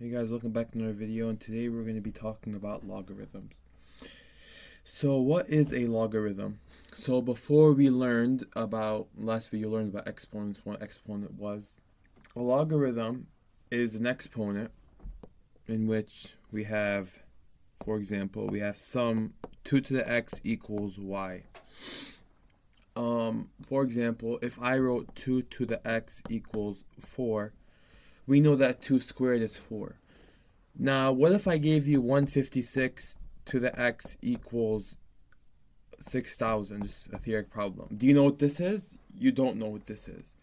Hey guys, welcome back to another video, and today we're going to be talking about logarithms. So what is a logarithm? So before we learned about, last video you learned about exponents, what exponent was. A logarithm is an exponent in which we have, for example, we have sum 2 to the x equals y. For example, if I wrote 2 to the x equals 4, we know that 2 squared is 4. Now, what if I gave you 156 to the x equals 6,000? Just a theoretic problem. Do you know what this is? You don't know what this is.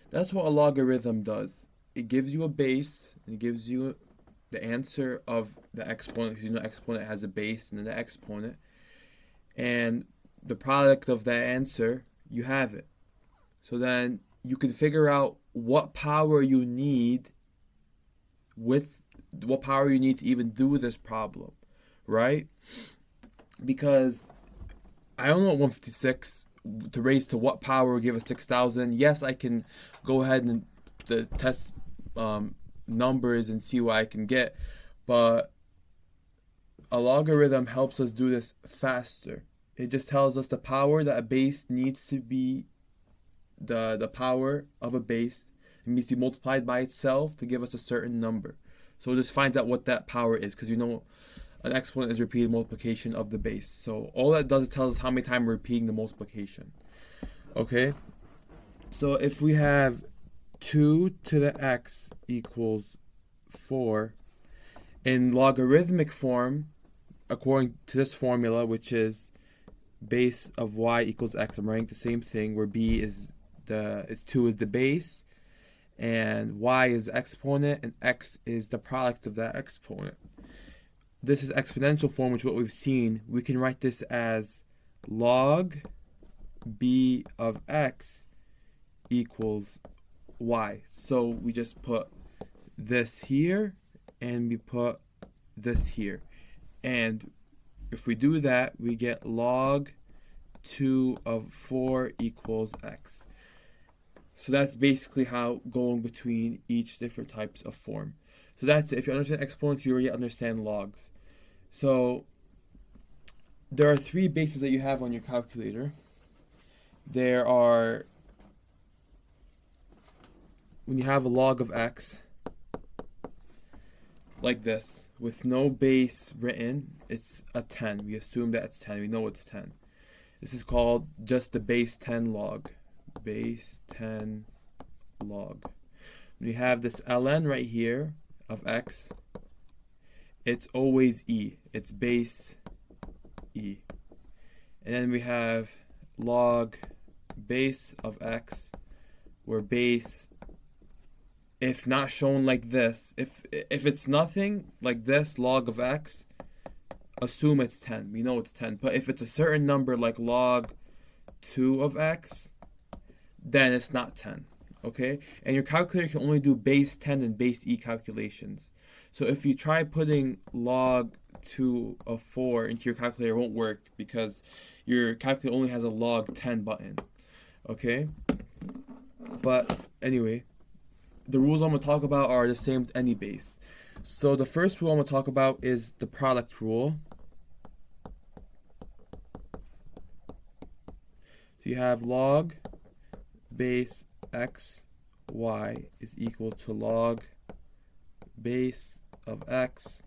That's what a logarithm does. It gives you a base, and it gives you the answer of the exponent, because you know exponent has a base and then the exponent. And the product of that answer, you have it. So then you can figure out what power you need to even do this problem, right? Because I don't know 156 to raise to what power will give us 6,000. Yes, I can go ahead and test numbers and see what I can get, but a logarithm helps us do this faster. It just tells us the power that a base needs to be, the power of a base. It needs to be multiplied by itself to give us a certain number. So it just finds out what that power is, because you know an exponent is repeated multiplication of the base. So all that does is tells us how many times we're repeating the multiplication. Okay? So if we have 2 to the x equals 4, in logarithmic form, according to this formula, which is base of y equals x, I'm writing the same thing, where b is 2 is the base, and y is the exponent, and x is the product of that exponent. This is exponential form, which is what we've seen. We can write this as log b of x equals y. So we just put this here, and we put this here. And if we do that, we get log 2 of 4 equals x. So that's basically how going between each different types of form. So that's it. If you understand exponents, you already understand logs. So there are 3 bases that you have on your calculator. There are, when you have a log of x, like this, with no base written, it's a 10. We assume that it's 10. We know it's 10. This is called just the base 10 log. Base 10 log. We have this ln right here of x. It's always e. It's base e. And then we have log base of x, where base, if not shown like this, if it's nothing like this, log of x, assume it's 10. We know it's 10. But if it's a certain number like log 2 of x, then it's not 10, okay? And your calculator can only do base 10 and base e calculations. So if you try putting log 2 of 4 into your calculator, it won't work, because your calculator only has a log 10 button, okay? But anyway, the rules I'm going to talk about are the same with any base. So the first rule I'm going to talk about is the product rule. So you have log base x y is equal to log base of x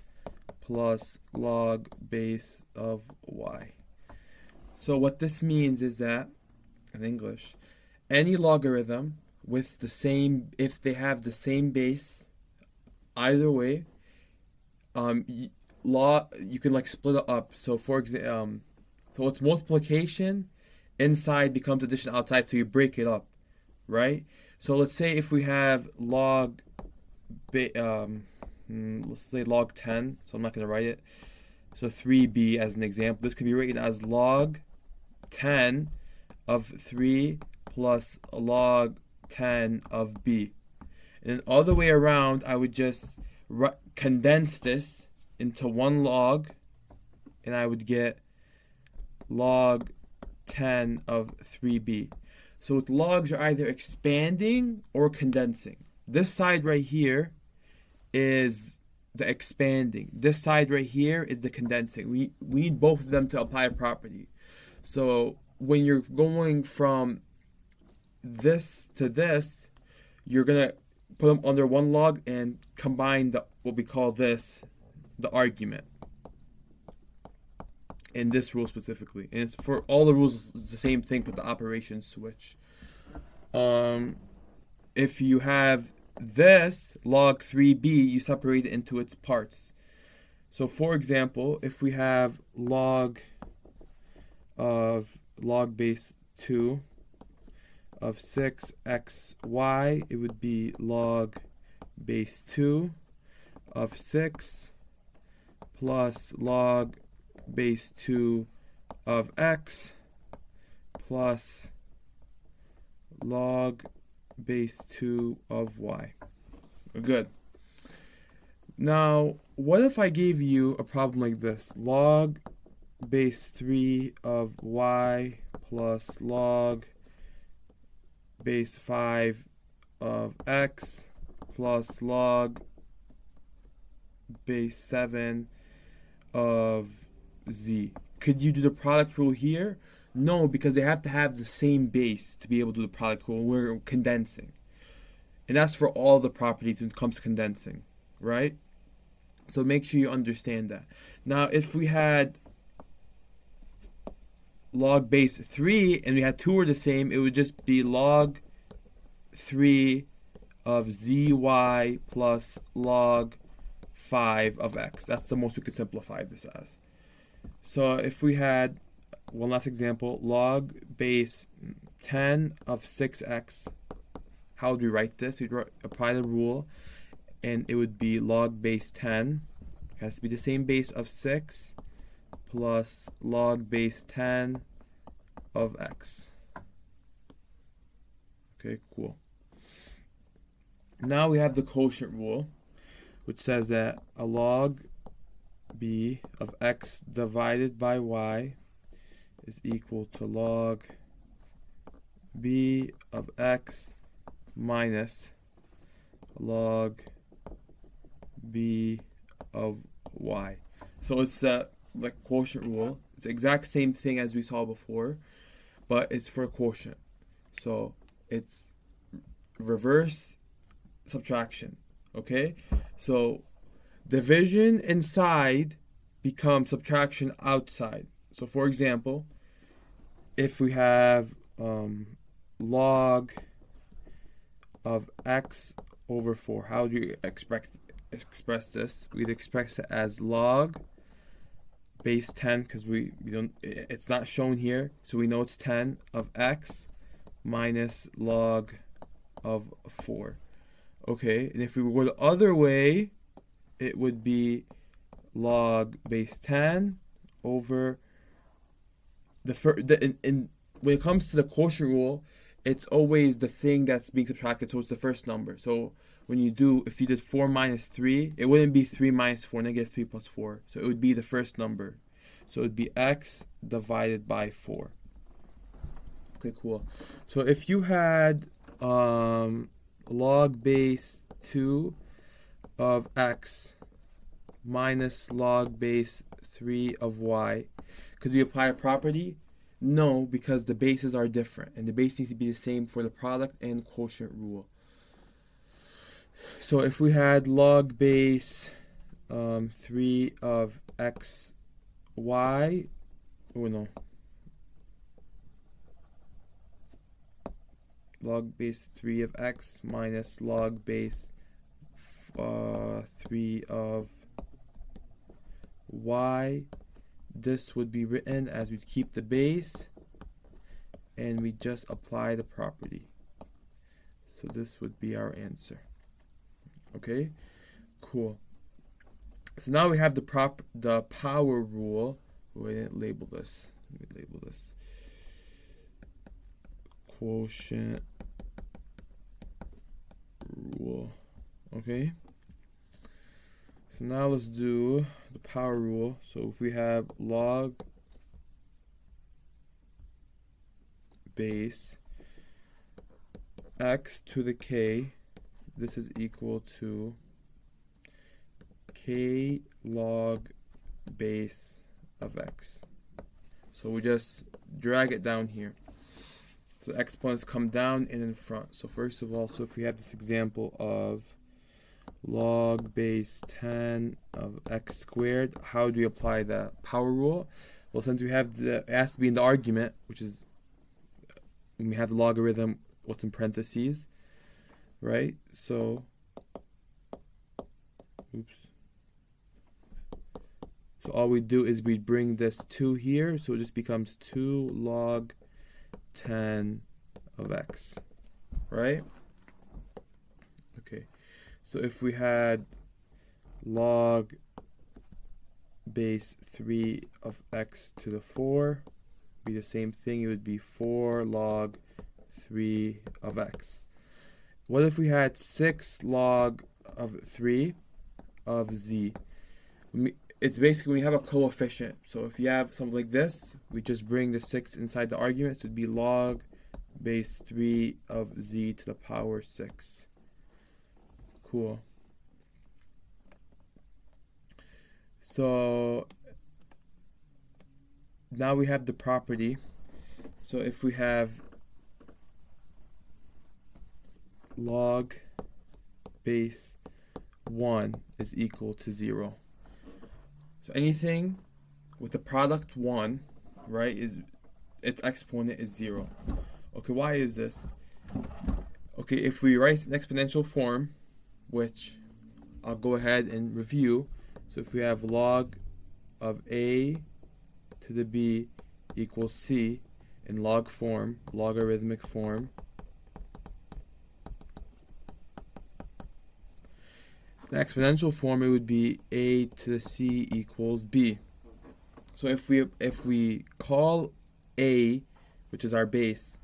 plus log base of y. So what this means is that, in English, any logarithm with the same, if they have the same base, either way, you can like split it up. So for example, so it's multiplication inside becomes addition outside, so you break it up, right? So let's say if we have log let's say log 10, so I'm not going to write it. So 3b as an example. This could be written as log 10 of 3 plus log 10 of b. And then all the way around, I would just condense this into one log, and I would get log 10 of 3b. So with logs, you're either expanding or condensing. This side right here is the expanding. This side right here is the condensing. We need both of them to apply a property. So when you're going from this to this, you're gonna put them under one log and combine what we call this, the argument. In this rule specifically, and it's for all the rules, it's the same thing, but the operation switch. If you have this log 3b, you separate it into its parts. So for example, if we have log base 2 of 6xy, it would be log base 2 of 6 plus log base 2 of x plus log base 2 of y. Good. Now, what if I gave you a problem like this? Log base 3 of y plus log base 5 of x plus log base 7 of z. Could you do the product rule here? No, because they have to have the same base to be able to do the product rule. We're condensing. And that's for all the properties when it comes to condensing, right? So make sure you understand that. Now, if we had log base 3 and we had 2 are the same, it would just be log 3 of zy plus log 5 of x. That's the most we could simplify this as. So if we had one last example, log base 10 of 6x, how would we write this? We'd apply the rule, and it would be log base 10. It has to be the same base of 6 plus log base 10 of x. Okay, cool. Now we have the quotient rule, which says that a log b of x divided by y is equal to log b of x minus log b of y. So it's like quotient rule. It's the exact same thing as we saw before, but it's for quotient. So it's reverse subtraction. Okay? So division inside becomes subtraction outside. So for example, if we have log of x over 4, how do you express this? We'd express it as log base 10, because we don't, it's not shown here, so we know it's 10 of x minus log of 4. Okay, and if we go the other way, it would be log base 10 over when it comes to the quotient rule, it's always the thing that's being subtracted, so it's the first number. So if you did 4 minus 3, it wouldn't be 3 minus 4, negative 3 plus 4. So it would be the first number. So it would be x divided by 4. Okay, cool. So if you had log base 2 of x minus log base 3 of y, could we apply a property? No, because the bases are different, and the base needs to be the same for the product and quotient rule. So if we had log base 3 of x y, log base 3 of x minus log base 3 of y, this would be written as we'd keep the base and we just apply the property. So this would be our answer. Okay, cool. So now we have the power rule. We didn't label this. Let me label this. Quotient rule. Okay. So now let's do the power rule. So if we have log base x to the k, this is equal to k log base of x. So we just drag it down here. So exponents come down and in front. So first of all, so if we have this example of log base 10 of x squared, how do we apply the power rule? Well, since we have it has to be in the argument, which is when we have the logarithm, what's in parentheses, right? So, so all we do is we bring this 2 here, so it just becomes 2 log 10 of x, right? Okay, so if we had log base 3 of x to the 4, be the same thing. It would be 4 log 3 of x. What if we had 6 log of 3 of z? It's basically when you have a coefficient. So if you have something like this, we just bring the 6 inside the argument. So it would be log base 3 of z to the power 6. Cool. So now we have the property. So if we have log base 1 is equal to 0. So anything with the product 1, right, is its exponent is 0. Okay, why is this? Okay, if we write an exponential form, which I'll go ahead and review. So if we have log of a to the b equals c in log form, logarithmic form, the exponential form, it would be a to the c equals b. So if we call a, which is our base,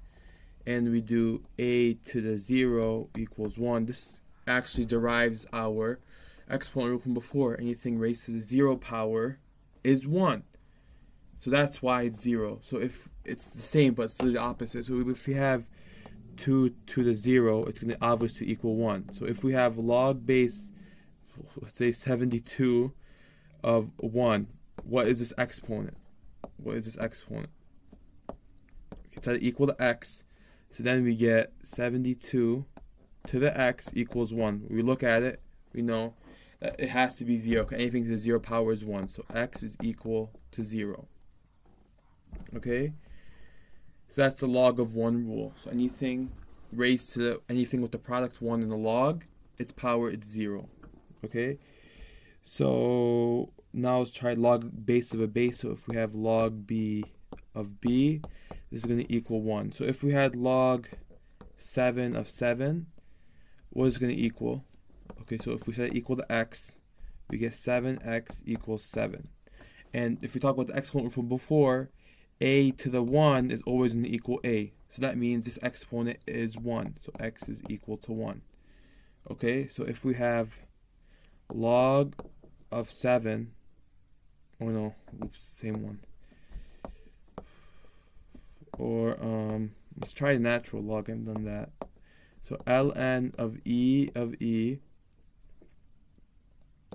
and we do a to the 0 equals 1, this actually derives our exponent rule from before. Anything raised to the 0 power is 1. So that's why it's 0. So if it's the same but it's the opposite. So if we have 2 to the 0, it's going to obviously equal 1. So if we have log base, let's say 72 of 1, what is this exponent? What is this exponent? It's equal to x. So then we get 72 to the x equals 1. We look at it, we know that it has to be 0. Anything to the 0 power is 1. So x is equal to 0. Okay? So that's the log of 1 rule. So anything raised to anything with the product 1 in the log, its power is 0. Okay? So now let's try log base of a base. So if we have log b of b, this is going to equal 1. So if we had log 7 of 7, what is it going to equal? Okay, so if we set equal to x, we get 7x equals 7. And if we talk about the exponent from before, a to the 1 is always going to equal a. So that means this exponent is 1. So x is equal to 1. Okay, so if we have log of 7, oh no, oops, same one. Or let's try the natural log. I've done that. So ln of e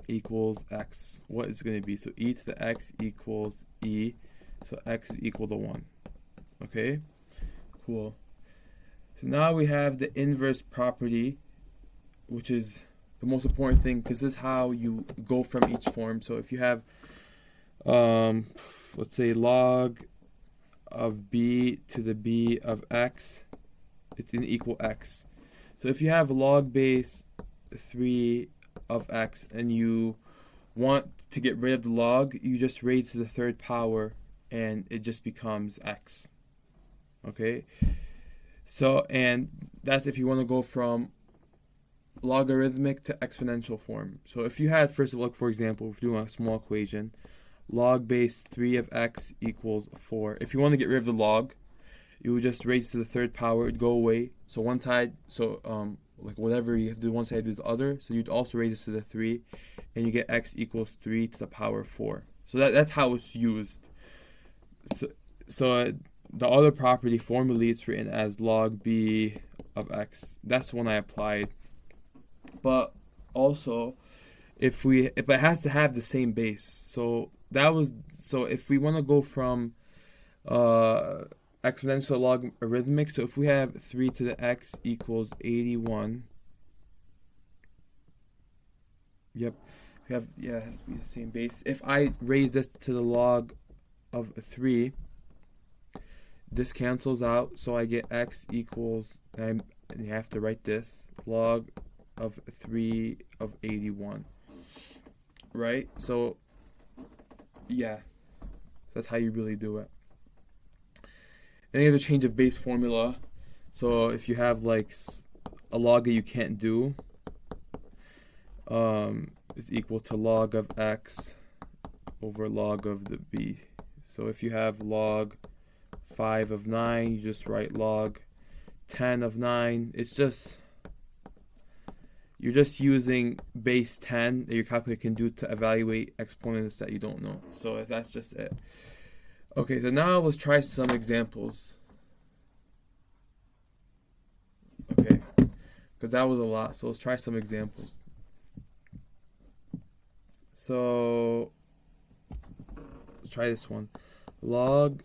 equals x. What is it going to be? So e to the x equals e. So x is equal to 1. Okay? Cool. So now we have the inverse property, which is the most important thing because this is how you go from each form. So if you have, let's say log of b to the b of x, it's going to equal x. So if you have log base 3 of x and you want to get rid of the log, you just raise to the 3rd power and it just becomes x. Okay? So, and that's if you want to go from logarithmic to exponential form. So if you had, first of all, for example, if you're doing a small equation, log base 3 of x equals 4. If you want to get rid of the log, you would just raise to the 3rd power, it'd go away. So one side, like whatever you have to do one side, do the other. So you'd also raise this to the 3, and you get x equals 3 to the power 4. So that's how it's used. So the other property formally it's written as log b of x. That's the one I applied. But also, but it has to have the same base. So if we want to go from exponential logarithmic, so if we have 3 to the x equals 81. Yep. We have, yeah, it has to be the same base. If I raise this to the log of 3, this cancels out, so I get x equals, and you have to write this, log of 3 of 81. Right? So, yeah. That's how you really do it. And you have to change of base formula. So if you have like a log that you can't do, is equal to log of x over log of the b. So if you have log 5 of 9, you just write log 10 of 9. It's just, you're just using base 10 that your calculator can do to evaluate exponents that you don't know. So that's just it. Okay, so now let's try some examples. Okay, because that was a lot. So let's try some examples. So let's try this one. Log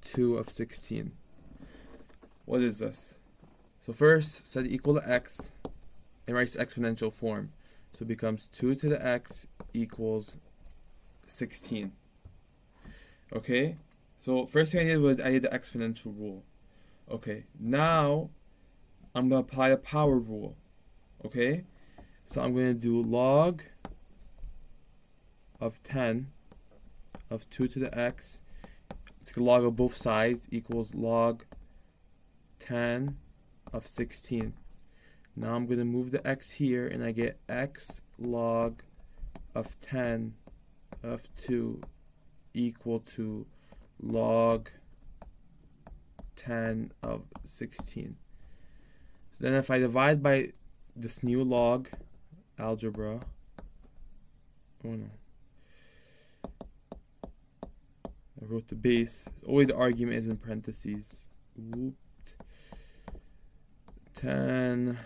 2 of 16. What is this? So first, set it equal to x and write exponential form. So it becomes 2 to the x equals 16. Okay, so first thing I did was I did the exponential rule. Okay, now I'm going to apply the power rule. Okay, so I'm going to do log of 10 of 2 to the x, take a log of both sides, equals log 10 of 16. Now I'm going to move the x here, and I get x log of 10 of 2 equal to log 10 of 16. So then if I divide by this new log, algebra, oh no, I wrote the base. Always the argument is in parentheses. Whoop. 10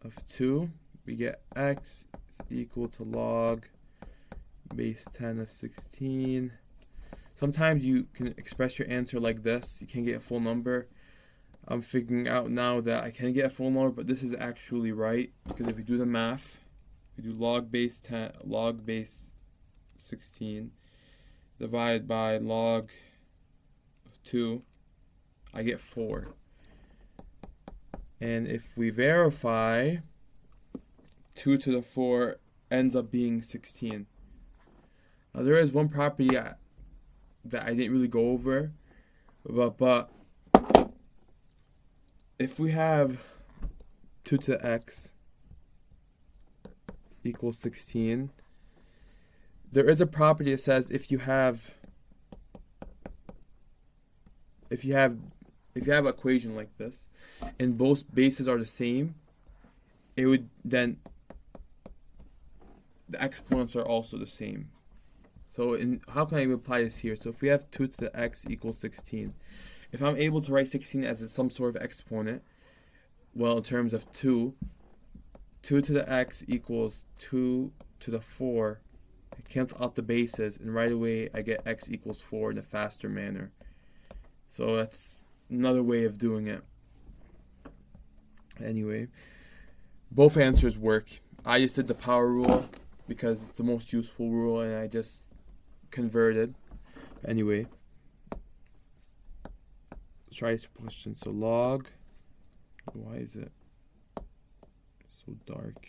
of 2. We get x is equal to log base 10 of 16. Sometimes you can express your answer like this. You can't get a full number. I'm figuring out now that I can get a full number, but this is actually right, because if we do the math, we do log base 10, log base 16 divided by log of 2, I get 4. And if we verify, 2 to the 4 ends up being 16. Now there is one property that I didn't really go over, but if we have 2 to the x equals 16, there is a property that says if you have an equation like this and both bases are the same, it would then the exponents are also the same. So how can I apply this here? So if we have 2 to the x equals 16, if I'm able to write 16 as some sort of exponent, well, in terms of 2 to the x equals 2 to the 4, I cancel out the bases, and right away I get x equals 4 in a faster manner. So that's another way of doing it. Anyway, both answers work. I just did the power rule because it's the most useful rule, and I just converted. Anyway, let's try this question. So log, why is it so dark?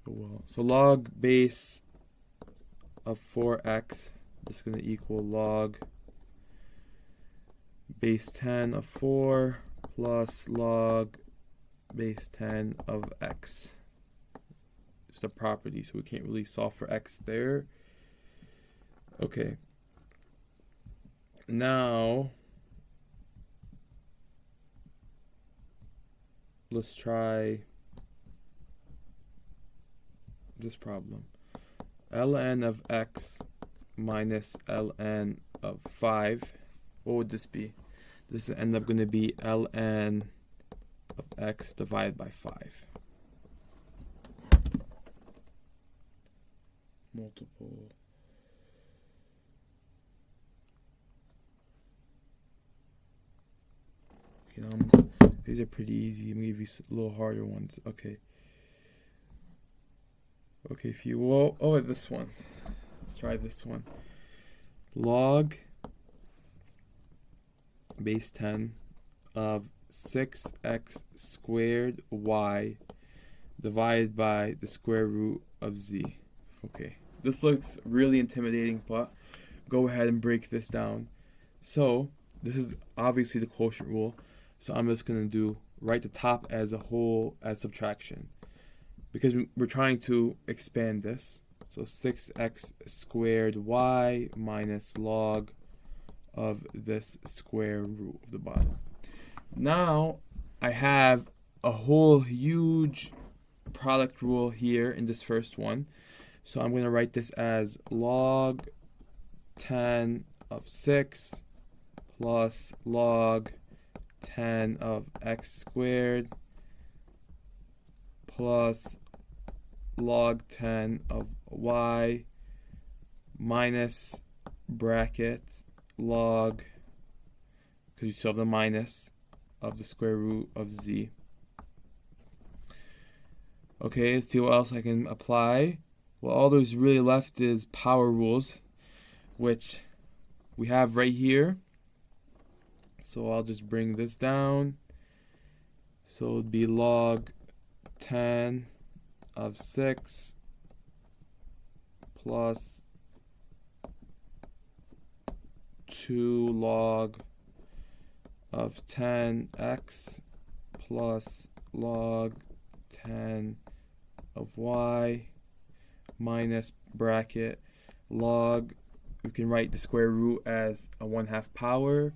Oh well. So log base of 4x, this is going to equal log base 10 of 4 plus log base 10 of x. It's a property, so we can't really solve for x there. Okay. Now, let's try this problem. ln of x minus ln of 5. What would this be? This will end up going to be ln of x divided by 5. multiple. Okay, now these are pretty easy. I'm gonna give you a little harder ones. Okay. Okay, if you will, this one. Let's try this one. Log base 10 of 6x squared y divided by the square root of z. Okay, this looks really intimidating, but go ahead and break this down. So this is obviously the quotient rule. So I'm just going to write the top as a whole as subtraction, because we're trying to expand this. So 6x squared y minus log of this square root of the bottom. Now I have a whole huge product rule here in this first one. So I'm going to write this as log 10 of 6 plus log 10 of x squared plus log 10 of y minus bracket log, because you still have the minus, of the square root of z. Okay, let's see what else I can apply. Well, all there's really left is power rules, which we have right here. So I'll just bring this down. So it would be log 10 of 6 plus 2 log of 10x plus log 10 of y minus bracket log, we can write the square root as a 1/2 power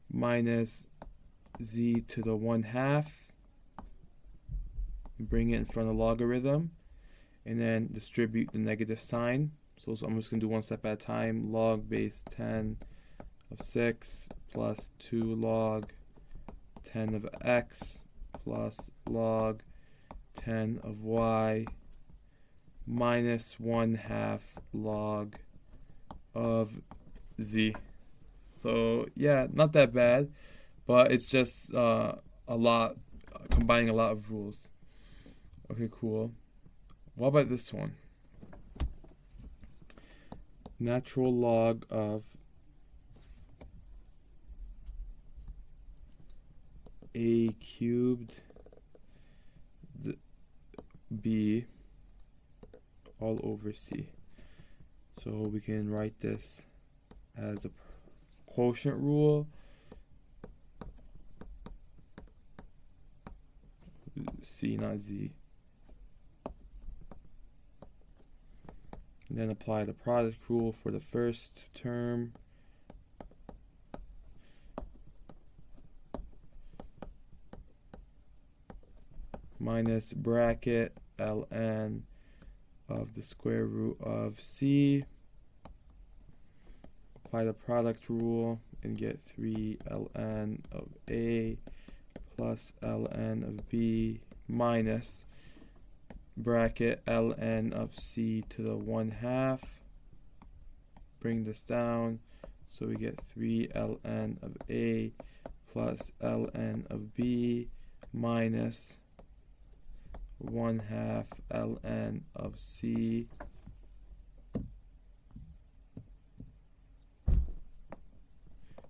minus z to the 1/2, bring it in front of logarithm, and then distribute the negative sign. So I'm just going to do one step at a time. Log base 10 of 6 plus 2 log 10 of x plus log 10 of y minus 1/2 log of z. So yeah, not that bad, but it's just a lot, combining a lot of rules. Okay, cool. What about this one? Natural log of a cubed b all over c. So we can write this as a quotient rule. C, not z. And then apply the product rule for the first term. Minus bracket ln of the square root of c. Apply the product rule and get 3 ln of a plus ln of b minus bracket ln of c to the 1/2. Bring this down, so we get 3 ln of a plus ln of b minus 1/2 ln of c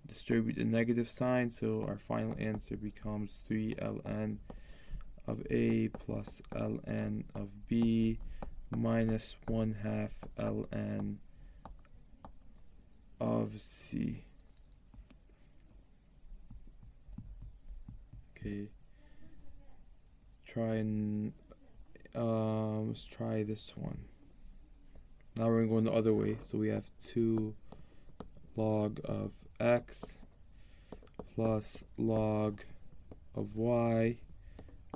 distribute the negative sign, so our final answer becomes 3 ln of a plus ln of b minus 1/2 ln of c. Okay, let's try this one. Now we're going the other way, so we have 2 log of x plus log of y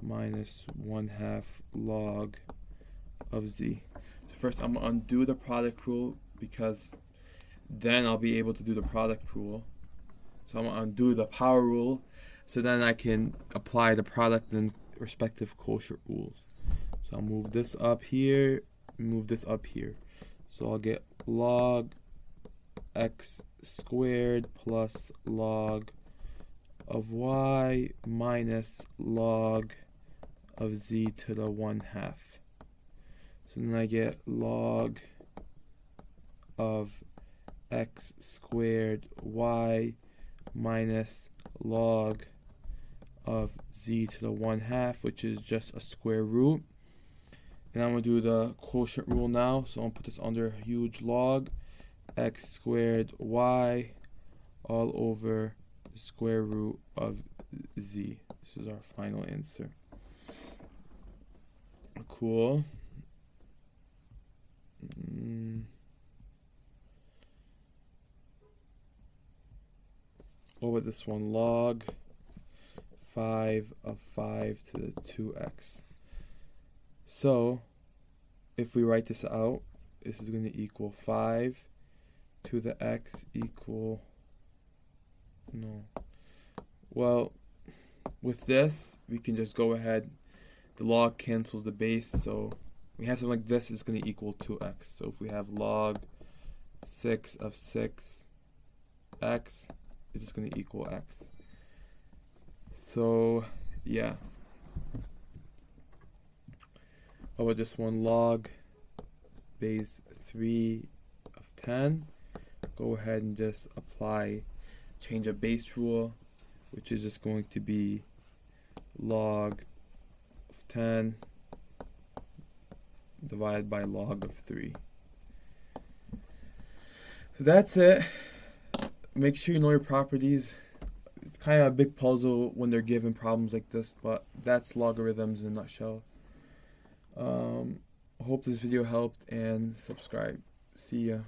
minus 1/2 log of z. So first I'm going to undo the product rule, because then I'll be able to do the product rule. So I'm going to undo the power rule, so then I can apply the product and respective quotient rules. So I'll move this up here, move this up here. So I'll get log x squared plus log of y minus log of z to the 1/2. So then I get log of x squared y minus log of z to the 1/2, which is just a square root. And I'm going to do the quotient rule now. So I'm going to put this under a huge log x squared y all over the square root of z. This is our final answer. Cool. What about this one? Log 5 of 5 to the 2x. So if we write this out, this is going to equal 5 to the x equal, no. Well, with this, we can just go ahead. The log cancels the base, so we have something like this is going to equal 2x. So if we have log 6 of 6x, it's just going to equal x. So, yeah. How about this one? Log base 3 of 10. Go ahead and just apply, change a base rule, which is just going to be log of 10 divided by log of 3. So that's it. Make sure you know your properties. It's kind of a big puzzle when they're given problems like this, but that's logarithms in a nutshell. I hope this video helped, and subscribe. See ya.